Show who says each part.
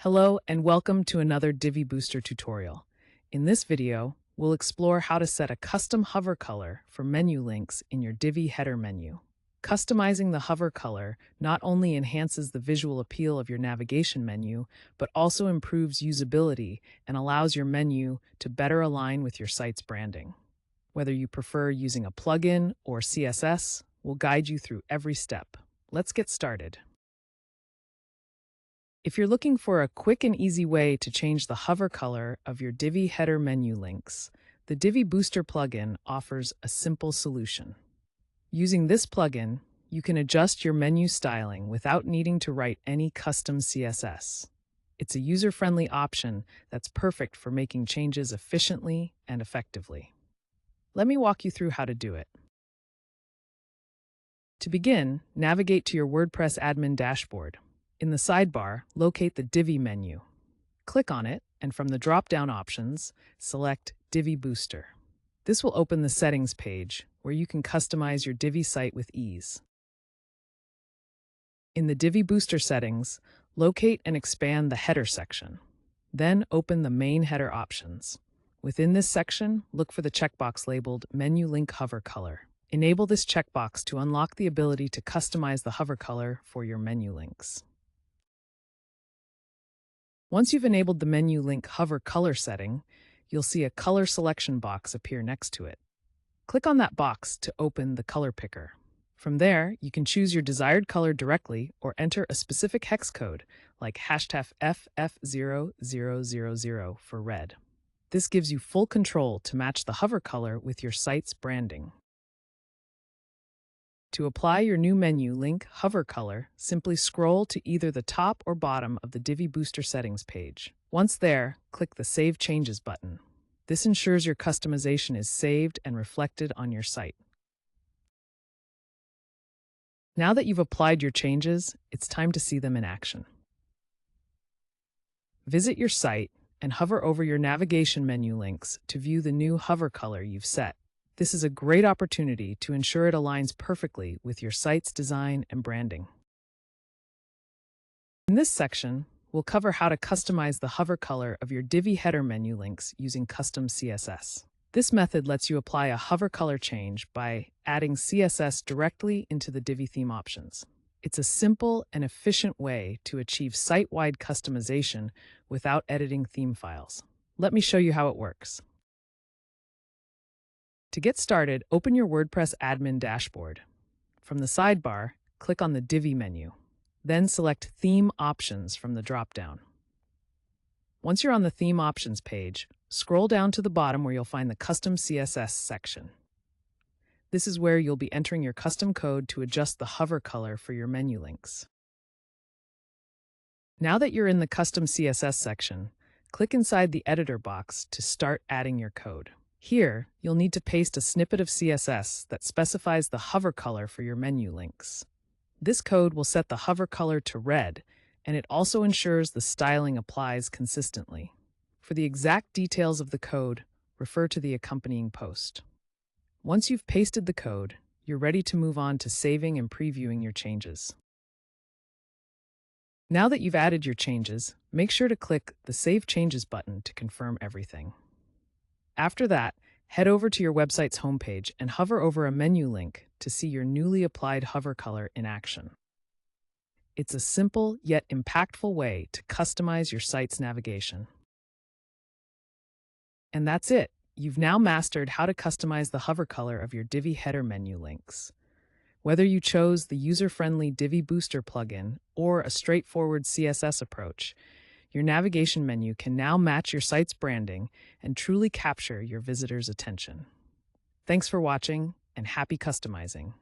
Speaker 1: Hello and welcome to another Divi Booster tutorial. In this video, we'll explore how to set a custom hover color for menu links in your Divi header menu. Customizing the hover color not only enhances the visual appeal of your navigation menu, but also improves usability and allows your menu to better align with your site's branding. Whether you prefer using a plugin or CSS, we'll guide you through every step. Let's get started. If you're looking for a quick and easy way to change the hover color of your Divi header menu links, the Divi Booster plugin offers a simple solution. Using this plugin, you can adjust your menu styling without needing to write any custom CSS. It's a user-friendly option that's perfect for making changes efficiently and effectively. Let me walk you through how to do it. To begin, navigate to your WordPress admin dashboard. In the sidebar, locate the Divi menu. Click on it, and from the drop-down options, select Divi Booster. This will open the settings page, where you can customize your Divi site with ease. In the Divi Booster settings, locate and expand the header section. Then open the main header options. Within this section, look for the checkbox labeled Menu Link Hover Color. Enable this checkbox to unlock the ability to customize the hover color for your menu links. Once you've enabled the menu link hover color setting, you'll see a color selection box appear next to it. Click on that box to open the color picker. From there, you can choose your desired color directly or enter a specific hex code like #FF0000 for red. This gives you full control to match the hover color with your site's branding. To apply your new menu link hover color, simply scroll to either the top or bottom of the Divi Booster settings page. Once there, click the Save Changes button. This ensures your customization is saved and reflected on your site. Now that you've applied your changes, it's time to see them in action. Visit your site and hover over your navigation menu links to view the new hover color you've set. This is a great opportunity to ensure it aligns perfectly with your site's design and branding. In this section, we'll cover how to customize the hover color of your Divi header menu links using custom CSS. This method lets you apply a hover color change by adding CSS directly into the Divi theme options. It's a simple and efficient way to achieve site-wide customization without editing theme files. Let me show you how it works. To get started, open your WordPress admin dashboard. From the sidebar, click on the Divi menu. Then select Theme Options from the drop-down. Once you're on the Theme Options page, scroll down to the bottom where you'll find the Custom CSS section. This is where you'll be entering your custom code to adjust the hover color for your menu links. Now that you're in the Custom CSS section, click inside the editor box to start adding your code. Here, you'll need to paste a snippet of CSS that specifies the hover color for your menu links. This code will set the hover color to red, and it also ensures the styling applies consistently. For the exact details of the code, refer to the accompanying post. Once you've pasted the code, you're ready to move on to saving and previewing your changes. Now that you've added your changes, make sure to click the Save Changes button to confirm everything. After that, head over to your website's homepage and hover over a menu link to see your newly applied hover color in action. It's a simple yet impactful way to customize your site's navigation. And that's it. You've now mastered how to customize the hover color of your Divi header menu links. Whether you chose the user-friendly Divi Booster plugin or a straightforward CSS approach, your navigation menu can now match your site's branding and truly capture your visitors' attention. Thanks for watching, and happy customizing.